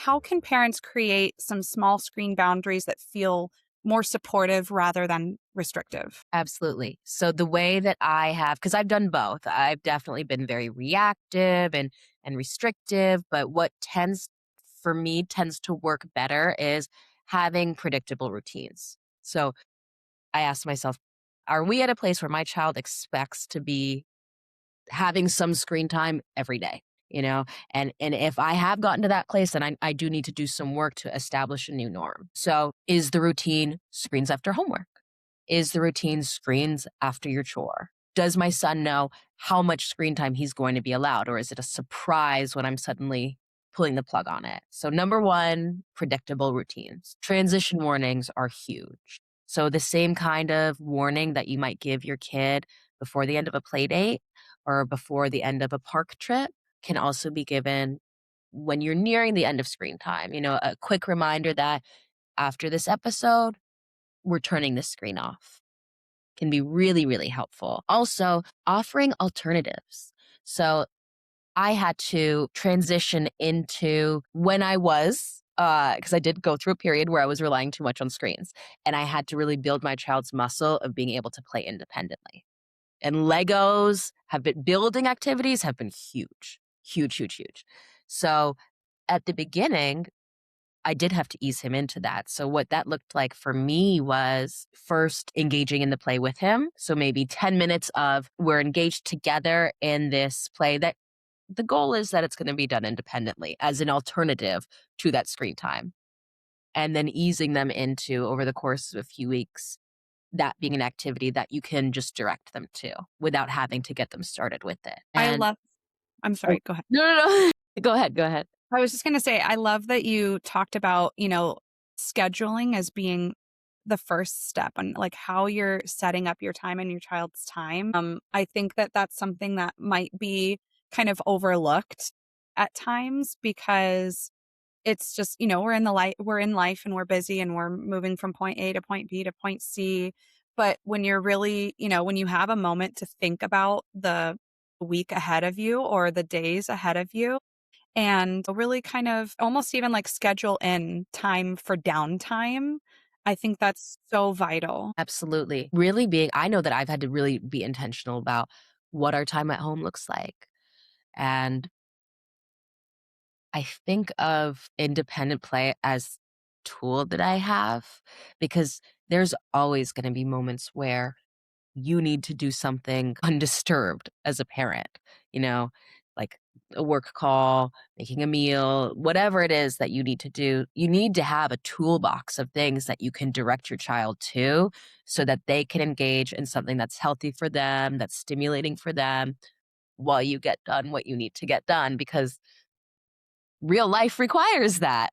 how can parents create some small screen boundaries that feel more supportive rather than restrictive? Absolutely. So the way that I have, because I've done both, I've definitely been very reactive and restrictive, but what tends to work better is having predictable routines. So I asked myself, are we at a place where my child expects to be having some screen time every day? You know, and if I have gotten to that place, then I do need to do some work to establish a new norm. So is the routine screens after homework? Is the routine screens after your chore? Does my son know how much screen time he's going to be allowed, or is it a surprise when I'm suddenly pulling the plug on it? So, number one, predictable routines. Transition warnings are huge. So, the same kind of warning that you might give your kid before the end of a play date or before the end of a park trip can also be given when you're nearing the end of screen time. You know, a quick reminder that after this episode, we're turning the screen off can be really, really helpful. Also, offering alternatives. So I had to transition into when I was, because I did go through a period where I was relying too much on screens. And I had to really build my child's muscle of being able to play independently. And building activities have been huge, huge, huge, huge. So at the beginning, I did have to ease him into that. So what that looked like for me was first engaging in the play with him. So maybe 10 minutes of we're engaged together in this play that the goal is that it's going to be done independently as an alternative to that screen time. And then easing them into over the course of a few weeks, that being an activity that you can just direct them to without having to get them started with it. I And love I'm oh, sorry, go ahead. no, no, no. Go ahead. Go ahead. I was just going to say, I love that you talked about, scheduling as being the first step and like how you're setting up your time and your child's time. I think that that's something that might be kind of overlooked at times because it's just, we're in life and we're busy and we're moving from point A to point B to point C. But when you're really, when you have a moment to think about the week ahead of you or the days ahead of you, and really kind of almost even like schedule in time for downtime. I think that's so vital. Absolutely. I know that I've had to really be intentional about what our time at home looks like. And I think of independent play as tool that I have because there's always going to be moments where you need to do something undisturbed as a parent, you know, like a work call, making a meal, whatever it is that you need to do. You need to have a toolbox of things that you can direct your child to so that they can engage in something that's healthy for them, that's stimulating for them while you get done what you need to get done because real life requires that.